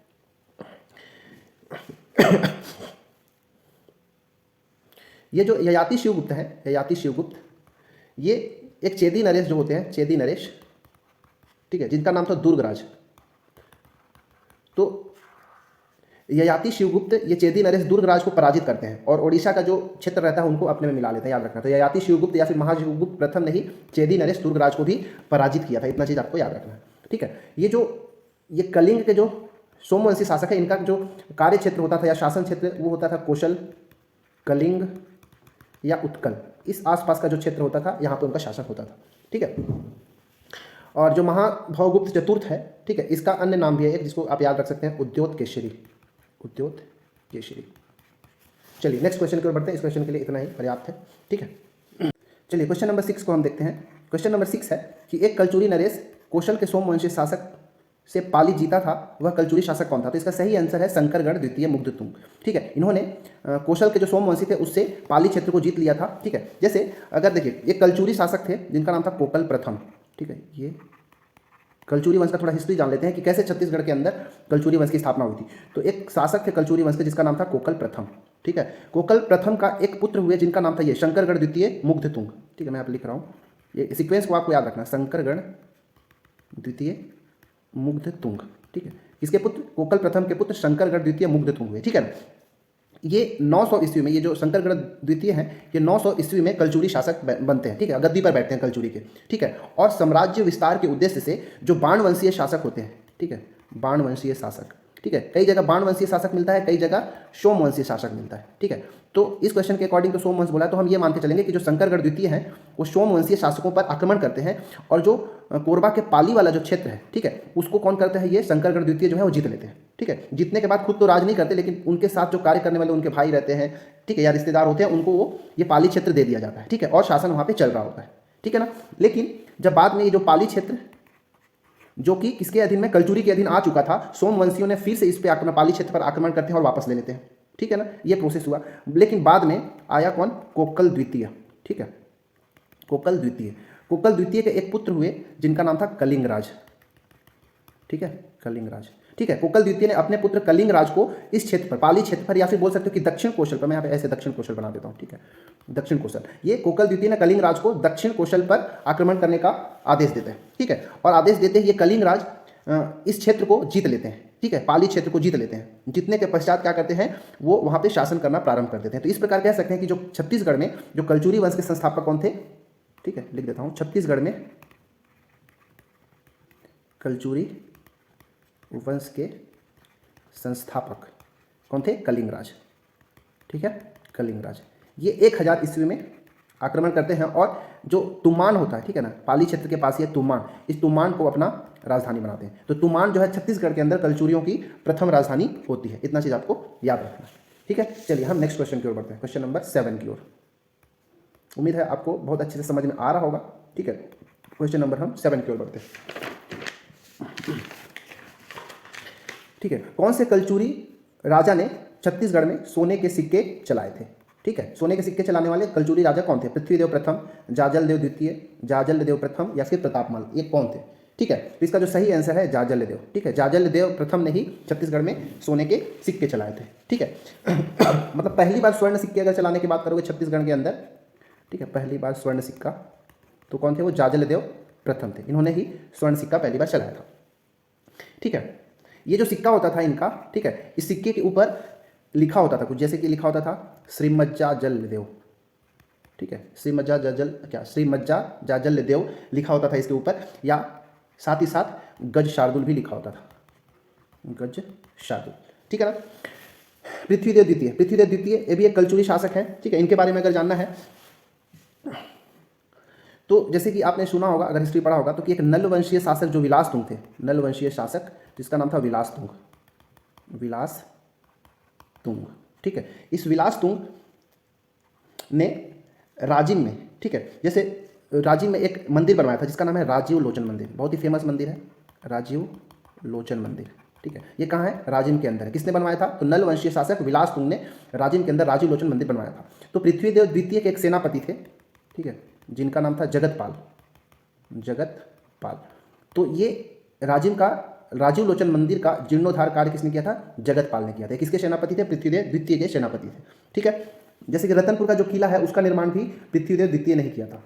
ये जो ययाति शिवगुप्त है, ययाति शिवगुप्त, ये एक चेदी नरेश जो होते हैं, चेदी नरेश, ठीक है, जिनका नाम था दुर्गराज। तो ययाति शिवगुप्त ये चेदी नरेश दुर्गराज को पराजित करते हैं और ओडिशा का जो क्षेत्र रहता है उनको अपने में मिला लेते हैं, याद रखना। तो ययाति शिवगुप्त या फिर महाशिवगुप्त प्रथम ने ही चेदी नरेश दुर्गराज को भी पराजित किया था, इतना चीज़ आपको याद रखना है, ठीक है। ये कलिंग के जो सोमवंशी शासक है, इनका जो कार्य क्षेत्र होता था या शासन क्षेत्र वो होता था कौशल, कलिंग या उत्कल, इस आसपास का जो क्षेत्र होता था यहाँ पे उनका शासक होता था, ठीक है। और जो महाभवगुप्त चतुर्थ है, ठीक है, इसका अन्य नाम भी है एक जिसको आप याद रख सकते हैं, उद्योत केशरी, उद्योत केशरी। चलिए नेक्स्ट क्वेश्चन की ओर बढ़ते हैं। इस क्वेश्चन के लिए इतना ही पर्याप्त है, ठीक है। चलिए क्वेश्चन नंबर 6 को हम देखते हैं। क्वेश्चन नंबर 6 है कि एक कलचुरी नरेश कौशल के सोमवंशी शासक से पाली जीता था वह कलचुरी शासक कौन था? तो इसका सही आंसर है शंकरगढ़ द्वितीय मुग्धतुंग। ठीक है, इन्होंने कौशल के जो सोमवंशी थे उससे पाली क्षेत्र को जीत लिया था। ठीक है, जैसे अगर देखिए ये कलचुरी शासक थे जिनका नाम था कोकल प्रथम। ठीक है, ये कलचुरी वंश का थोड़ा हिस्ट्री जान लेते हैं कि कैसे छत्तीसगढ़ के अंदर कलचुरी वंश की स्थापना हुई थी। तो एक शासक थे कलचुरी वंश के जिसका नाम था कोकल प्रथम। ठीक है, कोकल प्रथम का एक पुत्र हुए जिनका नाम था ये शंकरगढ़ द्वितीय मुग्धतुंग। ठीक है, मैं यहाँ पे लिख रहा हूँ, ये सीक्वेंस को आपको याद रखना, शंकरगढ़ द्वितीय मुग्धतुंग। ठीक है, इसके पुत्र कोकल प्रथम के पुत्र शंकरगढ़ द्वितीय मुग्धतुंग हुए। ठीक है, ये 900 ईस्वी में, ये जो शंकरगढ़ द्वितीय हैं ये 900 ईस्वी में कलचुरी शासक बनते हैं। ठीक है, गद्दी पर बैठते हैं कलचुरी के। ठीक है, और साम्राज्य विस्तार के उद्देश्य से जो बाणवंशीय शासक होते हैं, ठीक है, बाणवंशीय शासक, ठीक है, कई जगह बाणवंशीय शासक मिलता है, कई जगह सोमवंशीय शासक मिलता है। ठीक है, तो इस क्वेश्चन के अकॉर्डिंग तो सोमवंश बोला है, तो हम ये मान के चलेंगे कि जो शंकरगढ़ द्वितीय हैं वो सोमवंशीय शासकों पर आक्रमण करते हैं, और जो कोरबा के पाली वाला जो क्षेत्र है, ठीक है, उसको कौन करता है? ये शंकरगढ़ द्वितीय जो है वो जीत लेते हैं। ठीक है, जीतने के बाद खुद तो राज नहीं करते, लेकिन उनके साथ जो कार्य करने वाले उनके भाई रहते हैं, ठीक है, या रिश्तेदार होते हैं, उनको वो ये पाली क्षेत्र दे दिया जाता है। ठीक है, और शासन वहाँ पे चल रहा होता है। ठीक है ना, लेकिन जब बाद में ये जो पाली क्षेत्र जो कि किसके अधीन में, कलचुरी के अधीन आ चुका था, सोमवंशियों ने फिर से इस पे आक्रमण, पाली क्षेत्र पर आक्रमण करते हैं और वापस ले लेते हैं। ठीक है ना, ये प्रोसेस हुआ, लेकिन बाद में आया कौन? कोकल द्वितीय। ठीक है, कोकल द्वितीय, कोकल द्वितीय के एक पुत्र हुए जिनका नाम था कलिंगराज। ठीक है, कलिंगराज। ठीक है, कोकल द्वितीय ने अपने पुत्र कलिंगराज को इस क्षेत्र पर, पाली क्षेत्र पर, या फिर बोल सकते हो कि दक्षिण कौशल पर, मैं यहाँ पे ऐसे दक्षिण कौशल बना देता हूँ। ठीक है, दक्षिण कौशल, ये कोकल द्वितीय ने कलिंगराज को दक्षिण कौशल पर आक्रमण करने का आदेश देते हैं। ठीक है, और आदेश देते ही ये कलिंगराज इस क्षेत्र को जीत लेते हैं। ठीक है, पाली क्षेत्र को जीत लेते हैं। जीतने के पश्चात क्या करते हैं, वो वहाँ पे शासन करना प्रारंभ कर देते हैं। तो इस प्रकार कह सकते हैं कि जो छत्तीसगढ़ में जो कलचुरी वंश के संस्थापक कौन थे? ठीक है, लिख देता हूँ, छत्तीसगढ़ में कलचुरी वंश के संस्थापक कौन थे? कलिंगराज। ठीक है, कलिंगराज। ये 1000 ईस्वी में आक्रमण करते हैं, और जो तुमान होता है, ठीक है ना, पाली क्षेत्र के पास ये तुमान, इस तुमान को अपना राजधानी बनाते हैं। तो तुमान जो है छत्तीसगढ़ के अंदर कलचुरियों की प्रथम राजधानी होती है। इतना चीज़ आपको याद रखना। ठीक है, चलिए हम नेक्स्ट क्वेश्चन की ओर बढ़ते हैं, क्वेश्चन नंबर 7 की ओर। उम्मीद है आपको बहुत अच्छे से समझ में आ रहा होगा। ठीक है, क्वेश्चन नंबर हम 7 की ओर बढ़ते हैं। ठीक है, कौन से कलचुरी राजा ने छत्तीसगढ़ में सोने के सिक्के चलाए थे? ठीक है, सोने के सिक्के चलाने वाले कलचुरी राजा कौन थे? पृथ्वीदेव प्रथम, जाजलदेव द्वितीय, जाजलदेव प्रथम, या फिर प्रतापमल, ये कौन थे? ठीक है, तो इसका जो सही आंसर है जाजलदेव। ठीक है, जाजलदेव प्रथम ने ही छत्तीसगढ़ में सोने के सिक्के चलाए थे। ठीक है, मतलब पहली बार स्वर्ण सिक्के अगर चलाने की बात करोगे छत्तीसगढ़ के अंदर, ठीक है, पहली बार स्वर्ण सिक्का तो कौन थे? वो जाजलदेव प्रथम थे। इन्होंने ही स्वर्ण सिक्का पहली बार चलाया था। ठीक है, ये जो सिक्का होता था इनका, ठीक है, इस सिक्के के ऊपर लिखा होता था कुछ, जैसे कि लिखा होता था श्रीमज्जा जलदेव। ठीक है, श्रीमज्जा जाजलदेव लिखा होता था इसके ऊपर, या साथ ही साथ गज शार्दुल भी लिखा होता था, गज शार्दुल। ठीक है ना, पृथ्वीदेव द्वितीय ये भी एक कलचुरी शासक है। ठीक है, इनके बारे में अगर जानना है तो जैसे कि आपने सुना होगा, अगर हिस्ट्री पढ़ा होगा, तो कि एक नल वंशीय शासक जो विलासतुंग थे, नल वंशीय शासक जिसका नाम था विलासतुंग। ठीक है, इस विलासतुंग ने राजिम में, ठीक है, जैसे राजिम में एक मंदिर बनवाया था जिसका नाम है राजीव लोचन मंदिर, बहुत ही फेमस मंदिर है राजीव लोचन मंदिर। ठीक है, ये कहाँ है? राजिम के अंदर है। किसने बनवाया था? तो नल वंशीय शासक विलासतुंग ने राजिम के अंदर राजीव लोचन मंदिर बनवाया था। तो पृथ्वीदेव द्वितीय के एक सेनापति थे, ठीक है, जिनका नाम था जगतपाल। तो ये राजिम का, राजीव लोचन मंदिर का जीर्णोद्धार कार्य किसने किया था? जगतपाल ने किया था। किसके सेनापति थे? पृथ्वीदेव द्वितीय के सेनापति थे। ठीक है, जैसे कि रतनपुर का जो किला है उसका निर्माण भी पृथ्वीदेव द्वितीय ने ही किया था।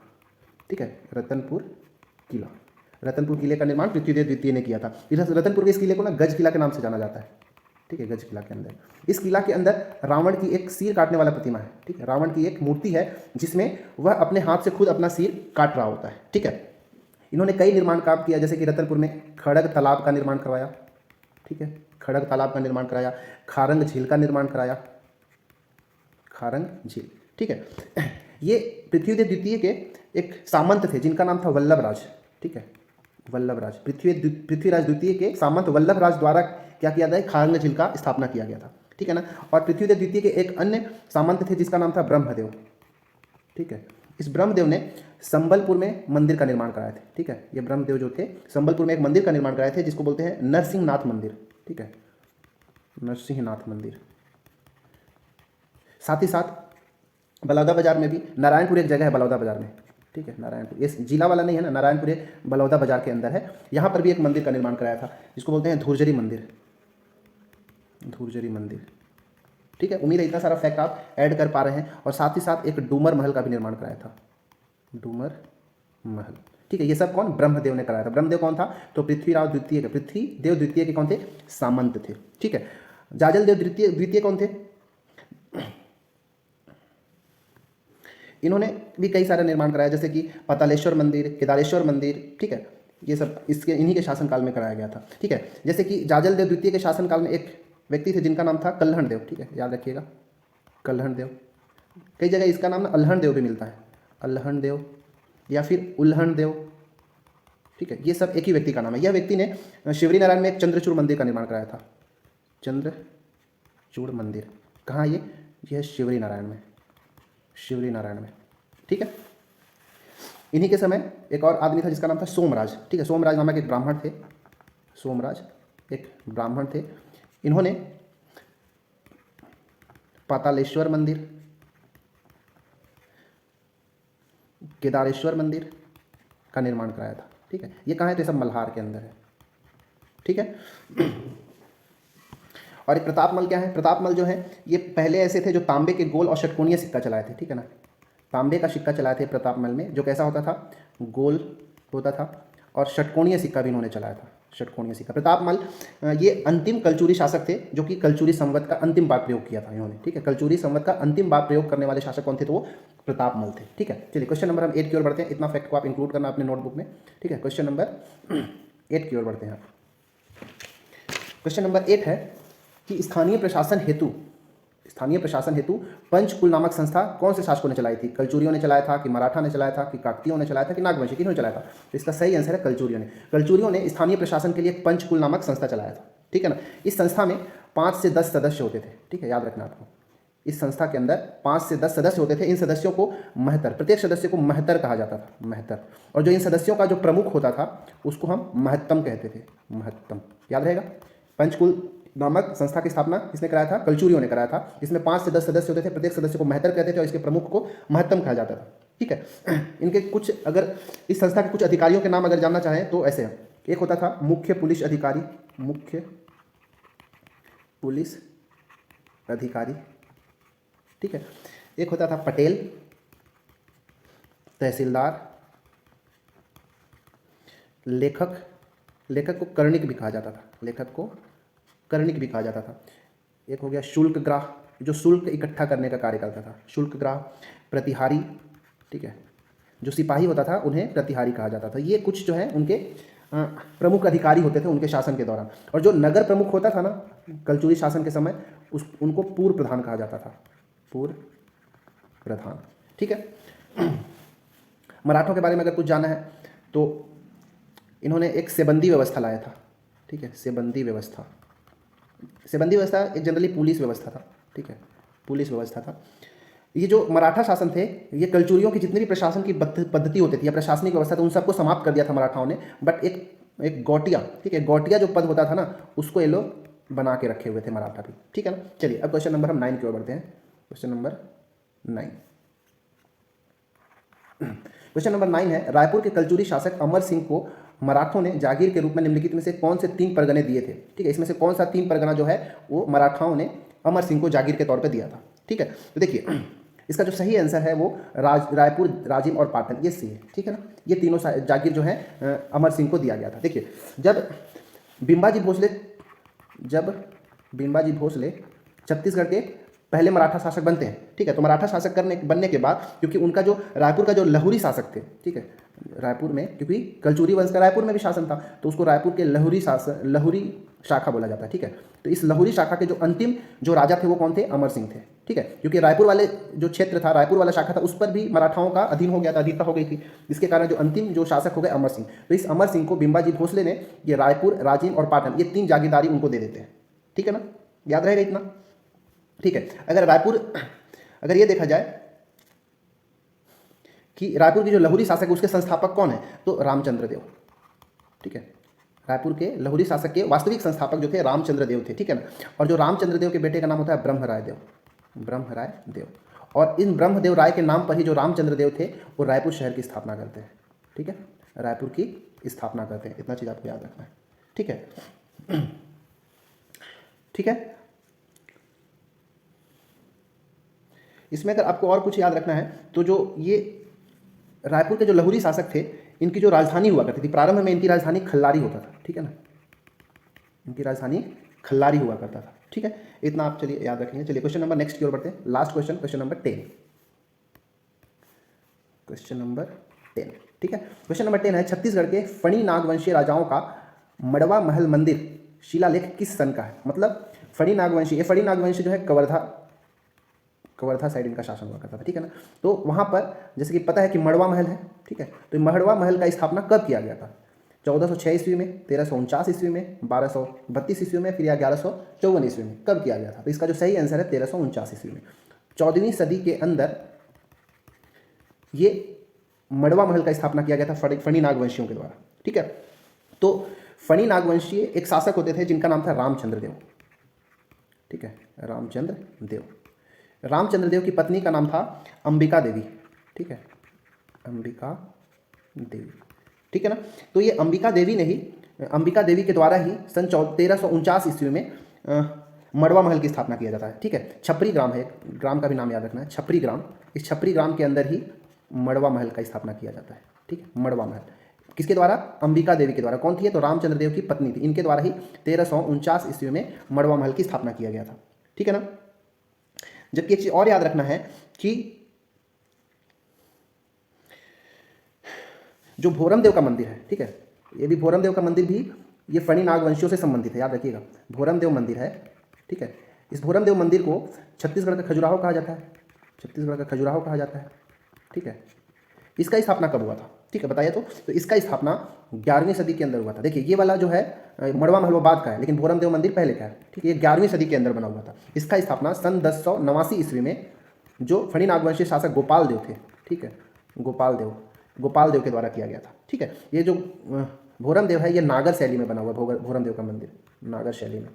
ठीक है, रतनपुर किले का निर्माण पृथ्वीदेव द्वितीय ने किया था। रतनपुर के इस किले को ना गज किला के नाम से जाना जाता है। ठीक है, गज किला के अंदर, इस किला के अंदर रावण की एक सिर काटने वाला प्रतिमा है। ठीक है, रावण की एक मूर्ति है जिसमें वह अपने हाथ से खुद अपना सिर काट रहा होता है। ठीक है, इन्होंने कई निर्माण काम किया, जैसे कि रतनपुर में खड़ग तालाब का निर्माण करवाया। ठीक है, खड़ग तालाब का निर्माण कराया, खारंग झील का निर्माण कराया, खारंग झील। ठीक है, ये पृथ्वीदेव द्वितीय के एक सामंत थे जिनका नाम था वल्लभराज। ठीक है, वल्लभराज, पृथ्वीराज द्वितीय के सामंत वल्लभराज द्वारा क्या किया गया? खारंग झील का स्थापना किया गया था। ठीक है ना, और पृथ्वीदेव द्वितीय के एक अन्य सामंत थे जिसका नाम था ब्रह्मदेव। ठीक है, इस ब्रह्मदेव ने संबलपुर में मंदिर का निर्माण कराए थे। ठीक है, ये ब्रह्मदेव जो थे संबलपुर में एक मंदिर का निर्माण कराए थे जिसको बोलते हैं नरसिंहनाथ मंदिर। ठीक है, नरसिंहनाथ मंदिर। साथ ही साथ बलौदा बाजार में भी, नारायणपुर एक जगह है बलौदा बाजार में। ठीक है, नारायणपुर, ये जिला वाला नहीं है ना, नारायणपुर एक बलौदा बाजार के अंदर है। यहाँ पर भी एक मंदिर का निर्माण कराया था जिसको बोलते हैं धुर्जरी मंदिर। धुर्जरी मंदिर। ठीक है, उम्मीद है इतना सारा फैक्ट आप ऐड कर पा रहे हैं। और साथ ही साथ एक डूमर महल का भी निर्माण कराया था, डूमर महल। ठीक है, ये सब कौन? ब्रह्मदेव ने कराया था। ब्रह्मदेव कौन था? तो पृथ्वीराज द्वितीय के, पृथ्वीदेव द्वितीय के कौन थे? सामंत थे। ठीक है, जाजल देव द्वितीय द्वितीय कौन थे? इन्होंने भी कई सारे निर्माण कराया, जैसे कि पातालेश्वर मंदिर, केदारेश्वर मंदिर। ठीक है, ये सब इसके इन्हीं के शासनकाल में कराया गया था। ठीक है, जैसे कि जाजल देव द्वितीय के शासनकाल में एक व्यक्ति थे जिनका नाम था कल्हण देव। ठीक है, याद रखिएगा, कल्हण देव। कई जगह इसका नाम ना अल्हण देव भी मिलता है, अल्हण देव या फिर उल्हण देव। ठीक है, ये सब एक ही व्यक्ति का नाम है। यह व्यक्ति ने शिवरी नारायण में एक चंद्रचूड़ मंदिर का निर्माण कराया था। चंद्रचूड़ मंदिर कहाँ? ये शिवरी नारायण में, शिवरी नारायण में। ठीक है, इन्हीं के समय एक और आदमी था जिसका नाम था सोमराज। ठीक है, सोमराज नामक एक ब्राह्मण थे, सोमराज एक ब्राह्मण थे। इन्होंने पातालेश्वर मंदिर, केदारेश्वर मंदिर का निर्माण कराया था। ठीक है, ये कहाँ है? तो सब मल्हार के अंदर है। ठीक है, और एक प्रतापमल क्या है? प्रतापमल जो है ये पहले ऐसे थे जो तांबे के गोल और षटकोणीय सिक्का चलाए थे। ठीक है ना, तांबे का सिक्का चलाए थे प्रतापमल में, जो कैसा होता था? गोल होता था। और षटकोणीय सिक्का भी इन्होंने चलाया था, षटकोणीय सिक्का। प्रतापमल ये अंतिम कलचुरी शासक थे जो कि कलचुरी संवत का अंतिम बार प्रयोग किया था इन्होंने। ठीक है, कलचुरी संवत का अंतिम बार प्रयोग करने वाले शासक कौन थे? तो वो प्रतापमल थे। ठीक है, चलिए क्वेश्चन नंबर हम 8 की ओर बढ़ते हैं। इतना फैक्ट को आप इंक्लूड करना अपने नोटबुक में। ठीक है, क्वेश्चन नंबर 8 की ओर बढ़ते हैं। क्वेश्चन नंबर 8 है कि स्थानीय प्रशासन हेतु पंचकुल नामक संस्था कौन से शासकों ने चलाई थी? कलचुरियों ने चलाया था कि मराठा ने चलाया था कि काकतियों ने चलाया था कि नागवंशी? किन्होंने चलाया था? तो इसका सही आंसर है कलचुरियों ने। कलचुरियों ने स्थानीय प्रशासन के लिए पंचकुल नामक संस्था चलाया था। ठीक है ना, इस संस्था में 5 से 10 सदस्य होते थे। ठीक है, याद रखना आपको, इस संस्था के अंदर 5 से 10 सदस्य होते थे। इन सदस्यों को महतर, प्रत्येक सदस्य को महतर कहा जाता था, महतर। और जो इन सदस्यों का जो प्रमुख होता था उसको हम महत्तम कहते थे, महत्तम। याद रहेगा। पंचकुल नामक संस्था की स्थापना किसने कराया था? कलचुरियों ने कराया था, जिसमें 5 से 10 सदस्य होते थे। प्रत्येक सदस्य को महतर कहते थे और इसके प्रमुख को महत्तम कहा जाता था। ठीक है, इनके कुछ, अगर इस संस्था के कुछ अधिकारियों के नाम अगर जानना चाहें तो ऐसे हैं। एक होता था मुख्य पुलिस अधिकारी, मुख्य पुलिस अधिकारी। ठीक है, एक होता था पटेल, तहसीलदार, लेखक, लेखक को कर्णिक भी कहा जाता था, लेखक को कर्णिक भी कहा जाता था। एक हो गया शुल्कग्राह, जो शुल्क इकट्ठा करने का कार्य करता था, शुल्कग्राह। प्रतिहारी, ठीक है, जो सिपाही होता था उन्हें प्रतिहारी कहा जाता था। ये कुछ जो है उनके प्रमुख अधिकारी होते थे उनके शासन के दौरान। और जो नगर प्रमुख होता था ना कलचुरी शासन के समय, उनको पूर्व प्रधान कहा जाता था, पूर्व प्रधान। ठीक है, मराठों के बारे में अगर कुछ जाना है तो इन्होंने एक सेबंदी व्यवस्था लाया था। ठीक है, सेबंदी व्यवस्था, सेबंदी व्यवस्था एक जनरली पुलिस व्यवस्था था। ठीक है, पुलिस व्यवस्था था। ये जो मराठा शासन थे, ये कलचुरियों की जितनी भी प्रशासन की पद्धति होती थी या प्रशासनिक व्यवस्था थी, उन सबको समाप्त कर दिया था मराठाओं ने। बट एक गौटिया, ठीक है, गौटिया जो पद होता था ना, उसको ये लोग बना के रखे हुए थे मराठा भी। ठीक है ना, चलिए अब क्वेश्चन नंबर हम 9 की ओर बढ़ते हैं। क्वेश्चन नंबर 9, क्वेश्चन नंबर 9 है, रायपुर के कलचुरी शासक अमर सिंह को मराठों ने जागीर के रूप में निम्नलिखित में से कौन से 3 परगने दिए थे? ठीक है, इसमें से कौन सा 3 परगना जो है वो मराठाओं ने अमर सिंह को जागीर के तौर पे दिया था? ठीक है, तो देखिए इसका जो सही आंसर है वो रायपुर, राजिम और पाटन, ये सही है। ठीक है ना, ये तीनों जागीर जो है अमर सिंह को दिया गया था। देखिए जब बिम्बाजी भोसले छत्तीसगढ़ के पहले मराठा शासक बनते हैं। ठीक है, तो मराठा शासक बनने के बाद, क्योंकि उनका जो रायपुर का जो लहुरी शासक थे, ठीक है, रायपुर में, क्योंकि कलचुरी वंश का रायपुर में भी शासन था, तो उसको रायपुर के लहुरी शाखा बोला जाता है। ठीक है, तो इस लहुरी शाखा के जो अंतिम जो राजा थे वो कौन थे? अमर सिंह थे। ठीक है, क्योंकि रायपुर वाले जो क्षेत्र था, रायपुर वाला शाखा था, उस पर भी मराठाओं का अधीन हो गया था, अधीनता हो गई थी, जिसके कारण जो अंतिम जो शासक हो गए अमर सिंह। तो इस अमर सिंह को बिम्बाजी भोसले ने ये रायपुर, राजिम और पाटन, ये 3 जागीरदारी उनको दे देते हैं। ठीक है ना, याद रहेगा इतना? ठीक है, अगर ये देखा जाए कि रायपुर की जो लहुरी शासक है उसके संस्थापक कौन है, तो रामचंद्र देव। ठीक है, रायपुर के लहुरी शासक के वास्तविक संस्थापक जो थे रामचंद्र देव थे। ठीक है ना, और जो रामचंद्र देव के बेटे का नाम होता है ब्रह्मराय देव, ब्रह्मराय देव। और इन ब्रह्मदेव राय के नाम पर ही जो रामचंद्र देव थे वो रायपुर शहर की स्थापना करते हैं। ठीक है, रायपुर की स्थापना करते हैं, इतना चीज़ आपको याद रखना है। ठीक है, ठीक है। इसमें अगर आपको और कुछ याद रखना है तो जो ये रायपुर के जो लहुरी शासक थे, इनकी जो राजधानी हुआ करती थी, प्रारंभ में इनकी राजधानी खल्लारी होता था। ठीक है ना, इनकी राजधानी खल्लारी हुआ करता था। ठीक है, इतना आप चलिए याद रखेंगे। चलिए क्वेश्चन नंबर नेक्स्ट की ओर बढ़ते हैं। Last question, question number 10। Question number 10। ठीक है, क्वेश्चन नंबर 10 है, छत्तीसगढ़ के फणी नागवंशीय राजाओं का मड़वा महल मंदिर शिलालेख किस सन का है। मतलब फणी नागवंशी, ये फणी नागवंशी जो है कवर्धा साइड इनका शासन हुआ करता था। ठीक है ना, तो वहाँ पर जैसे कि पता है कि मड़वा महल है। ठीक है, तो मड़वा महल का स्थापना कब किया गया था, 1406 ईस्वी में, 1349 ईस्वी में, 1232 ईस्वी में, फिर या 1154 ईस्वी में, कब किया गया था। तो इसका जो सही आंसर है 1349 ईस्वी में। 14वीं सदी के अंदर ये मड़वा महल का स्थापना किया गया था फणी नागवंशियों के द्वारा। ठीक है, तो फणी नागवंशीय एक शासक होते थे जिनका नाम था रामचंद्र देव। ठीक है, रामचंद्र देव। रामचंद्र देव की पत्नी का नाम था अंबिका देवी। ठीक है, अंबिका देवी। ठीक है ना, तो ये अंबिका देवी के द्वारा ही सन 1349 ईस्वी में मड़वा महल की स्थापना किया जाता है। ठीक है, छपरी ग्राम है, ग्राम का भी नाम याद रखना है, छपरी ग्राम। इस छपरी ग्राम के अंदर ही मड़वा महल का स्थापना किया जाता है। ठीक है, मड़वा महल किसके द्वारा, अंबिका देवी के द्वारा। कौन थी, तो रामचंद्र देव की पत्नी थी, इनके द्वारा ही 1349 ईस्वी में मड़वा महल की स्थापना किया गया था। ठीक है ना, जबकि एक चीज और याद रखना है कि जो भोरमदेव का मंदिर है, ठीक है, ये भी भोरमदेव का मंदिर भी ये फणी नागवंशियों से संबंधित है, याद रखिएगा, भोरमदेव मंदिर है। ठीक है, इस भोरमदेव मंदिर को छत्तीसगढ़ का खजुराहो कहा जाता है, छत्तीसगढ़ का खजुराहो कहा जाता है। ठीक है, इसका स्थापना कब हुआ था, ठीक है बताइए। तो इसका स्थापना 11वीं सदी के अंदर हुआ था। देखिए ये वाला जो है मड़वा महल वो बाद का है, लेकिन भोरमदेव मंदिर पहले का है। ठीक है, ये 11वीं सदी के अंदर बना हुआ था। इसका स्थापना सन 1089 ईस्वी में जो फणी नागवंशी शासक गोपाल देव थे, ठीक है, गोपाल देव के द्वारा किया गया था। ठीक है, ये जो भोरमदेव है ये नागर शैली में बना हुआ है, भोरमदेव का मंदिर नागर शैली में,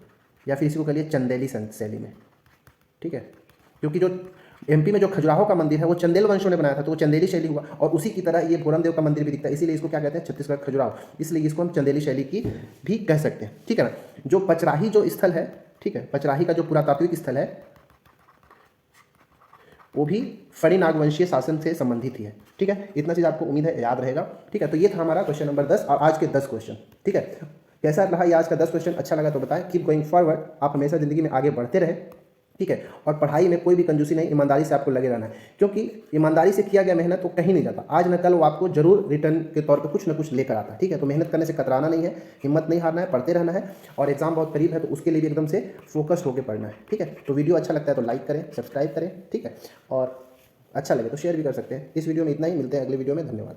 या फिर इसी को कहिए चंदेली शैली में। ठीक है, क्योंकि जो एमपी में जो खजुराहो का मंदिर है वो चंदेल वंशों ने बनाया था, तो वो चंदेली शैली हुआ। और उसी की तरह ये भोरमदेव का मंदिर भी दिखता है, इसीलिए इसको क्या कहते हैं, छत्तीसगढ़ खजुराहो, इसलिए इसको हम चंदेली शैली की भी कह सकते हैं। ठीक है ना, जो पचराही जो स्थल है, ठीक है, पचराही का जो पुरातात्विक स्थल है वो भी फणी नागवंशीय शासन से संबंधित ही है। ठीक है, इतना चीज़ आपको उम्मीद है याद रहेगा। ठीक है, तो ये था हमारा क्वेश्चन नंबर 10 और आज के 10 क्वेश्चन। ठीक है, कैसा रहा ये आज का 10 क्वेश्चन, अच्छा लगा तो बताएं। कीप गोइंग फॉरवर्ड, आप हमेशा ज़िंदगी में आगे बढ़ते रहे। ठीक है, और पढ़ाई में कोई भी कंजूसी नहीं, ईमानदारी से आपको लगे रहना है, क्योंकि ईमानदारी से किया गया मेहनत वो कहीं नहीं जाता, आज न कल वो आपको जरूर रिटर्न के तौर पे कुछ ना कुछ लेकर आता है। ठीक है, तो मेहनत करने से कतराना नहीं है, हिम्मत नहीं हारना है, पढ़ते रहना है, और एग्जाम बहुत करीब है तो उसके लिए भी एकदम से फोकस्ड होकर पढ़ना है। ठीक है, तो वीडियो अच्छा लगता है तो लाइक करें, सब्सक्राइब करें। ठीक है, और अच्छा लगे तो शेयर भी कर सकते हैं। इस वीडियो में इतना ही, मिलते हैं अगले वीडियो में, धन्यवाद।